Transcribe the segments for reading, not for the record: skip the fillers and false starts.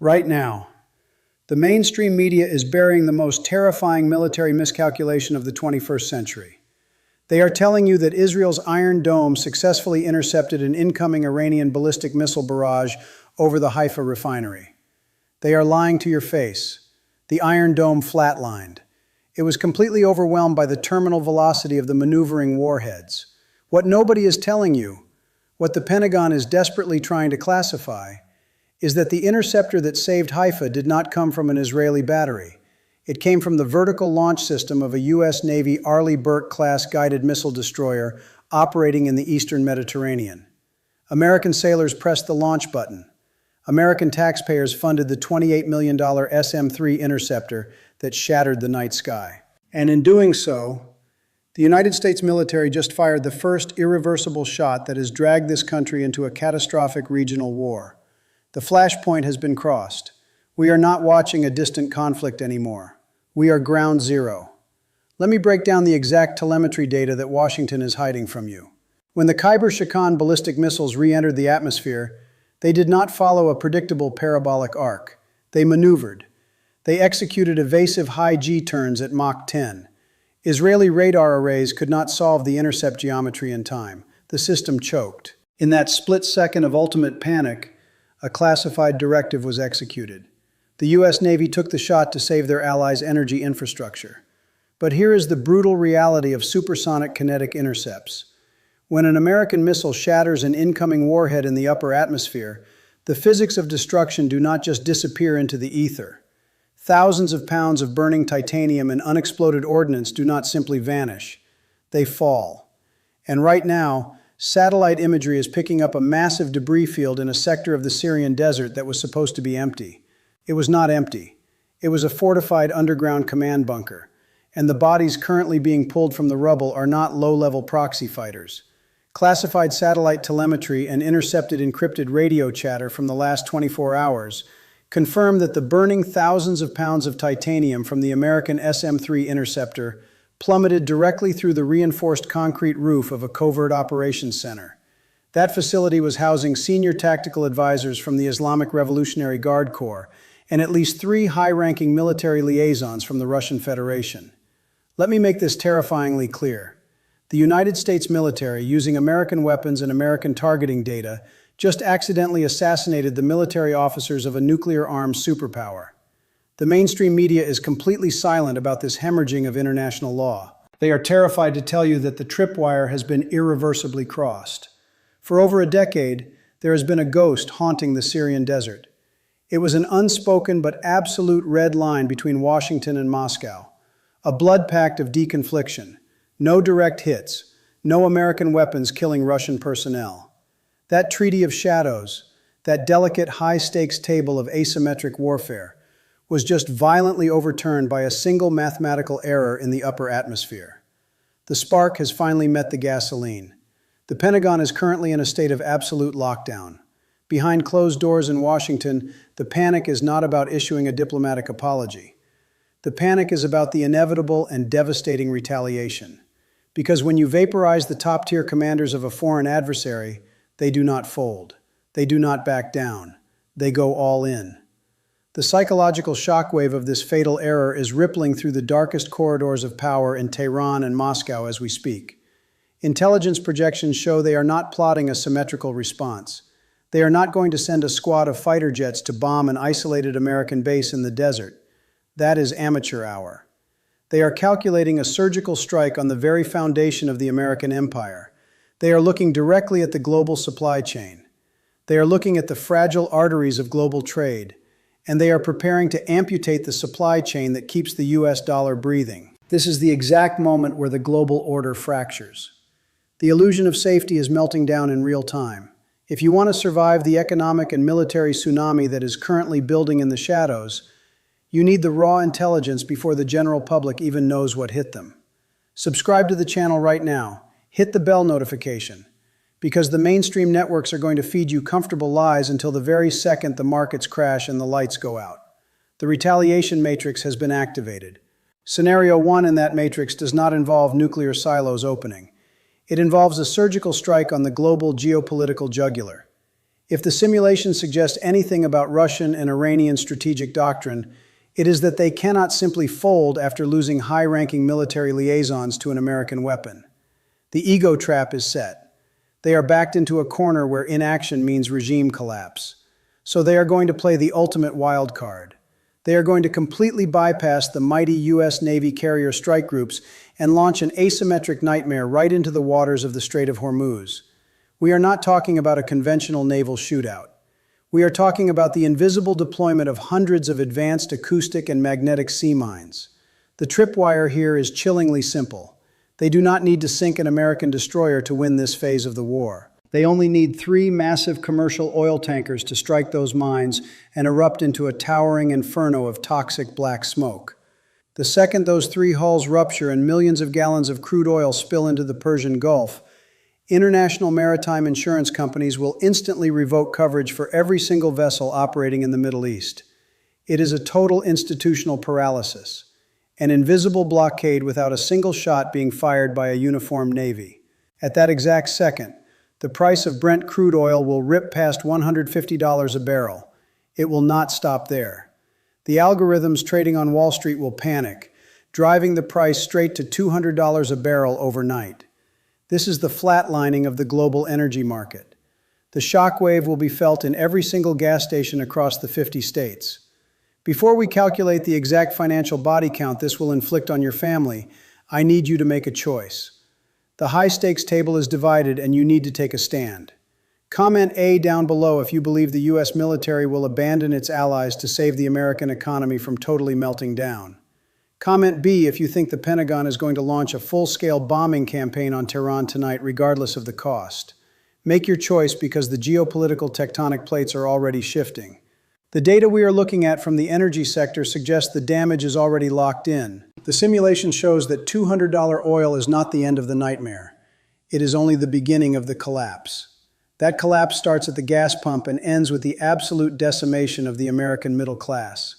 Right now, the mainstream media is burying the most terrifying military miscalculation of the 21st century. They are telling you that Israel's Iron Dome successfully intercepted an incoming Iranian ballistic missile barrage over the Haifa refinery. They are lying to your face. The Iron Dome flatlined. It was completely overwhelmed by the terminal velocity of the maneuvering warheads. What nobody is telling you, what the Pentagon is desperately trying to classify, is that the interceptor that saved Haifa did not come from an Israeli battery. It came from the vertical launch system of a U.S. Navy Arleigh Burke-class guided missile destroyer operating in the eastern Mediterranean. American sailors pressed the launch button. American taxpayers funded the $28 million SM-3 interceptor that shattered the night sky. And in doing so, the United States military just fired the first irreversible shot that has dragged this country into a catastrophic regional war. The flashpoint has been crossed. We are not watching a distant conflict anymore. We are ground zero. Let me break down the exact telemetry data that Washington is hiding from you. When the Khyber-Shikhan ballistic missiles re-entered the atmosphere, they did not follow a predictable parabolic arc. They maneuvered. They executed evasive high G-turns at Mach 10. Israeli radar arrays could not solve the intercept geometry in time. The system choked. In that split second of ultimate panic, a classified directive was executed. The U.S. Navy took the shot to save their allies' energy infrastructure. But here is the brutal reality of supersonic kinetic intercepts. When an American missile shatters an incoming warhead in the upper atmosphere, the physics of destruction do not just disappear into the ether. Thousands of pounds of burning titanium and unexploded ordnance do not simply vanish. They fall. And right now, satellite imagery is picking up a massive debris field in a sector of the Syrian desert that was supposed to be empty. It was not empty. It was a fortified underground command bunker, and the bodies currently being pulled from the rubble are not low-level proxy fighters. Classified satellite telemetry and intercepted encrypted radio chatter from the last 24 hours confirm that the burning thousands of pounds of titanium from the American SM-3 interceptor plummeted directly through the reinforced concrete roof of a covert operations center. That facility was housing senior tactical advisors from the Islamic Revolutionary Guard Corps and at least 3 high-ranking military liaisons from the Russian Federation. Let me make this terrifyingly clear. The United States military, using American weapons and American targeting data, just accidentally assassinated the military officers of a nuclear-armed superpower. The mainstream media is completely silent about this hemorrhaging of international law. They are terrified to tell you that the tripwire has been irreversibly crossed. For over a decade, there has been a ghost haunting the Syrian desert. It was an unspoken but absolute red line between Washington and Moscow, a blood pact of deconfliction, no direct hits, no American weapons killing Russian personnel. That treaty of shadows, that delicate high-stakes table of asymmetric warfare, was just violently overturned by a single mathematical error in the upper atmosphere. The spark has finally met the gasoline. The Pentagon is currently in a state of absolute lockdown. Behind closed doors in Washington, the panic is not about issuing a diplomatic apology. The panic is about the inevitable and devastating retaliation. Because when you vaporize the top-tier commanders of a foreign adversary, they do not fold. They do not back down. They go all in. The psychological shockwave of this fatal error is rippling through the darkest corridors of power in Tehran and Moscow as we speak. Intelligence projections show they are not plotting a symmetrical response. They are not going to send a squad of fighter jets to bomb an isolated American base in the desert. That is amateur hour. They are calculating a surgical strike on the very foundation of the American empire. They are looking directly at the global supply chain. They are looking at the fragile arteries of global trade, and they are preparing to amputate the supply chain that keeps the US dollar breathing. This is the exact moment where the global order fractures. The illusion of safety is melting down in real time. If you want to survive the economic and military tsunami that is currently building in the shadows, you need the raw intelligence before the general public even knows what hit them. Subscribe to the channel right now. Hit the bell notification, because the mainstream networks are going to feed you comfortable lies until the very second the markets crash and the lights go out. The retaliation matrix has been activated. Scenario 1 in that matrix does not involve nuclear silos opening. It involves a surgical strike on the global geopolitical jugular. If the simulation suggests anything about Russian and Iranian strategic doctrine, it is that they cannot simply fold after losing high-ranking military liaisons to an American weapon. The ego trap is set. They are backed into a corner where inaction means regime collapse. So they are going to play the ultimate wild card. They are going to completely bypass the mighty U.S. Navy carrier strike groups and launch an asymmetric nightmare right into the waters of the Strait of Hormuz. We are not talking about a conventional naval shootout. We are talking about the invisible deployment of hundreds of advanced acoustic and magnetic sea mines. The tripwire here is chillingly simple. They do not need to sink an American destroyer to win this phase of the war. They only need 3 massive commercial oil tankers to strike those mines and erupt into a towering inferno of toxic black smoke. The second those 3 hulls rupture and millions of gallons of crude oil spill into the Persian Gulf, international maritime insurance companies will instantly revoke coverage for every single vessel operating in the Middle East. It is a total institutional paralysis, an invisible blockade without a single shot being fired by a uniformed navy. At that exact second, the price of Brent crude oil will rip past $150 a barrel. It will not stop there. The algorithms trading on Wall Street will panic, driving the price straight to $200 a barrel overnight. This is the flatlining of the global energy market. The shockwave will be felt in every single gas station across the 50 states. Before we calculate the exact financial body count this will inflict on your family, I need you to make a choice. The high-stakes table is divided and you need to take a stand. Comment A down below if you believe the U.S. military will abandon its allies to save the American economy from totally melting down. Comment B if you think the Pentagon is going to launch a full-scale bombing campaign on Tehran tonight regardless of the cost. Make your choice because the geopolitical tectonic plates are already shifting. The data we are looking at from the energy sector suggests the damage is already locked in. The simulation shows that $200 oil is not the end of the nightmare. It is only the beginning of the collapse. That collapse starts at the gas pump and ends with the absolute decimation of the American middle class.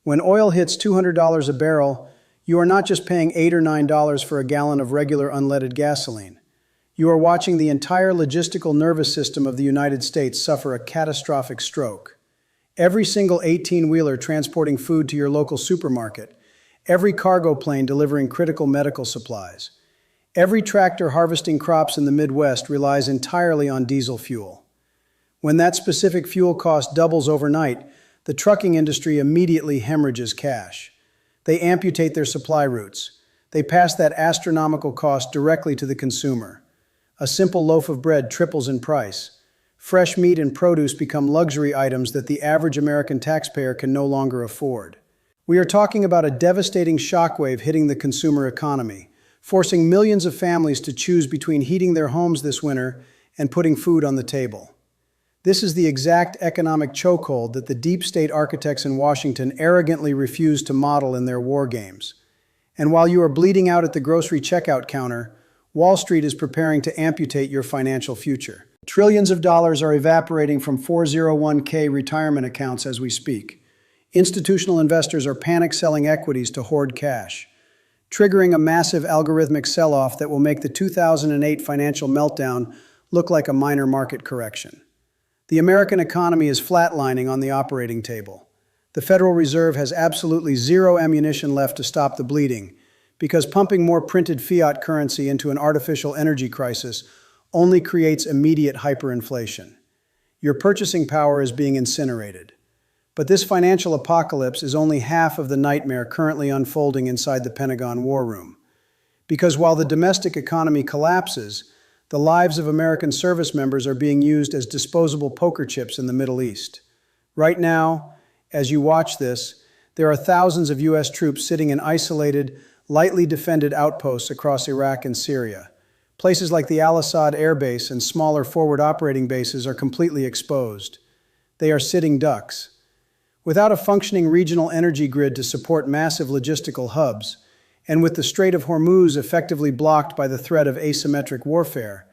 When oil hits $200 a barrel, you are not just paying $8 or $9 for a gallon of regular unleaded gasoline. You are watching the entire logistical nervous system of the United States suffer a catastrophic stroke. Every single 18-wheeler transporting food to your local supermarket, every cargo plane delivering critical medical supplies, every tractor harvesting crops in the Midwest relies entirely on diesel fuel. When that specific fuel cost doubles overnight, the trucking industry immediately hemorrhages cash. They amputate their supply routes. They pass that astronomical cost directly to the consumer. A simple loaf of bread triples in price. Fresh meat and produce become luxury items that the average American taxpayer can no longer afford. We are talking about a devastating shockwave hitting the consumer economy, forcing millions of families to choose between heating their homes this winter and putting food on the table. This is the exact economic chokehold that the deep state architects in Washington arrogantly refuse to model in their war games. And while you are bleeding out at the grocery checkout counter, Wall Street is preparing to amputate your financial future. Trillions of dollars are evaporating from 401k retirement accounts as we speak. Institutional investors are panic selling equities to hoard cash, triggering a massive algorithmic sell-off that will make the 2008 financial meltdown look like a minor market correction. The American economy is flatlining on the operating table. The Federal Reserve has absolutely zero ammunition left to stop the bleeding, because pumping more printed fiat currency into an artificial energy crisis only creates immediate hyperinflation. Your purchasing power is being incinerated. But this financial apocalypse is only half of the nightmare currently unfolding inside the Pentagon war room. Because while the domestic economy collapses, the lives of American service members are being used as disposable poker chips in the Middle East. Right now, as you watch this, there are thousands of U.S. troops sitting in isolated, lightly defended outposts across Iraq and Syria. Places like the Al-Assad Air Base and smaller forward operating bases are completely exposed. They are sitting ducks. Without a functioning regional energy grid to support massive logistical hubs, and with the Strait of Hormuz effectively blocked by the threat of asymmetric warfare,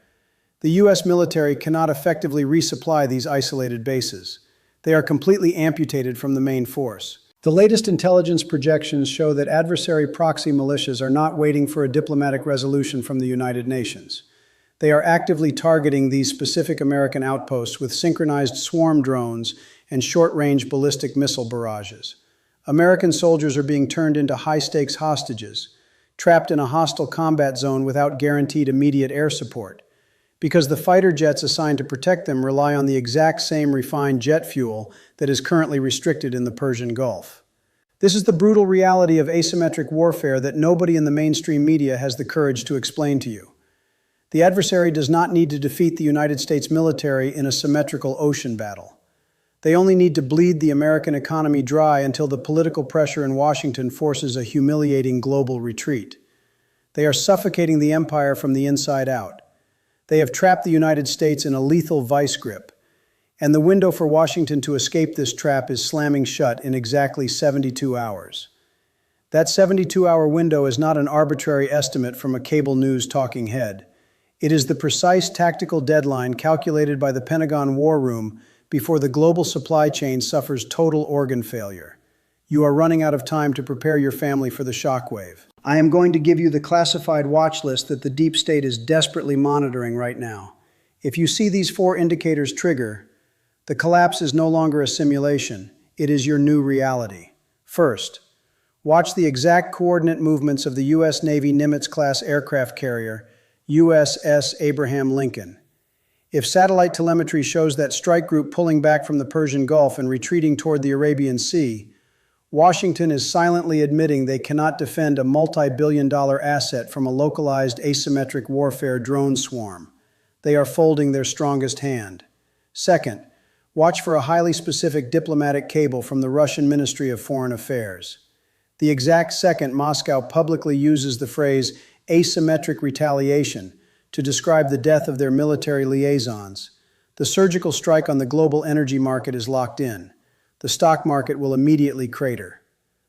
the U.S. military cannot effectively resupply these isolated bases. They are completely amputated from the main force. The latest intelligence projections show that adversary proxy militias are not waiting for a diplomatic resolution from the United Nations. They are actively targeting these specific American outposts with synchronized swarm drones and short-range ballistic missile barrages. American soldiers are being turned into high-stakes hostages, trapped in a hostile combat zone without guaranteed immediate air support, because the fighter jets assigned to protect them rely on the exact same refined jet fuel that is currently restricted in the Persian Gulf. This is the brutal reality of asymmetric warfare that nobody in the mainstream media has the courage to explain to you. The adversary does not need to defeat the United States military in a symmetrical ocean battle. They only need to bleed the American economy dry until the political pressure in Washington forces a humiliating global retreat. They are suffocating the empire from the inside out. They have trapped the United States in a lethal vice grip, and the window for Washington to escape this trap is slamming shut in exactly 72 hours. That 72-hour window is not an arbitrary estimate from a cable news talking head. It is the precise tactical deadline calculated by the Pentagon War Room before the global supply chain suffers total organ failure. You are running out of time to prepare your family for the shockwave. I am going to give you the classified watch list that the deep state is desperately monitoring right now. If you see these 4 indicators trigger, the collapse is no longer a simulation. It is your new reality. First, watch the exact coordinate movements of the U.S. Navy Nimitz-class aircraft carrier, USS Abraham Lincoln. If satellite telemetry shows that strike group pulling back from the Persian Gulf and retreating toward the Arabian Sea, Washington is silently admitting they cannot defend a multi-billion-dollar asset from a localized asymmetric warfare drone swarm. They are folding their strongest hand. Second, watch for a highly specific diplomatic cable from the Russian Ministry of Foreign Affairs. The exact second Moscow publicly uses the phrase asymmetric retaliation to describe the death of their military liaisons, the surgical strike on the global energy market is locked in. The stock market will immediately crater.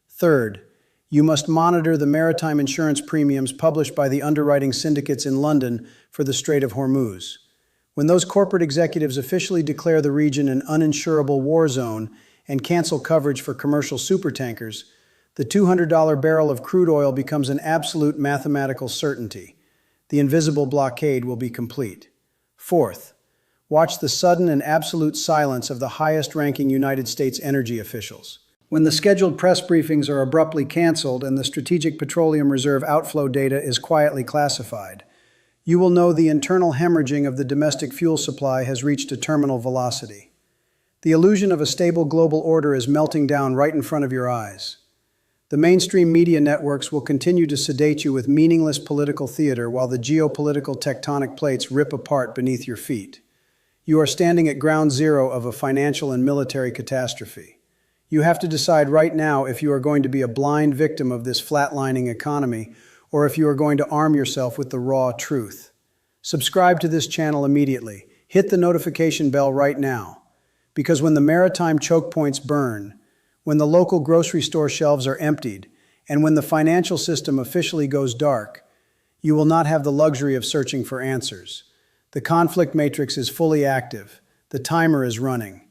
Third, you must monitor the maritime insurance premiums published by the underwriting syndicates in London for the Strait of Hormuz. When those corporate executives officially declare the region an uninsurable war zone and cancel coverage for commercial supertankers, the $200 barrel of crude oil becomes an absolute mathematical certainty. The invisible blockade will be complete. Fourth, watch the sudden and absolute silence of the highest-ranking United States energy officials. When the scheduled press briefings are abruptly canceled and the Strategic Petroleum Reserve outflow data is quietly classified, you will know the internal hemorrhaging of the domestic fuel supply has reached a terminal velocity. The illusion of a stable global order is melting down right in front of your eyes. The mainstream media networks will continue to sedate you with meaningless political theater while the geopolitical tectonic plates rip apart beneath your feet. You are standing at ground zero of a financial and military catastrophe. You have to decide right now if you are going to be a blind victim of this flatlining economy or if you are going to arm yourself with the raw truth. Subscribe to this channel immediately. Hit the notification bell right now. Because when the maritime choke points burn, when the local grocery store shelves are emptied, and when the financial system officially goes dark, you will not have the luxury of searching for answers. The conflict matrix is fully active. The timer is running.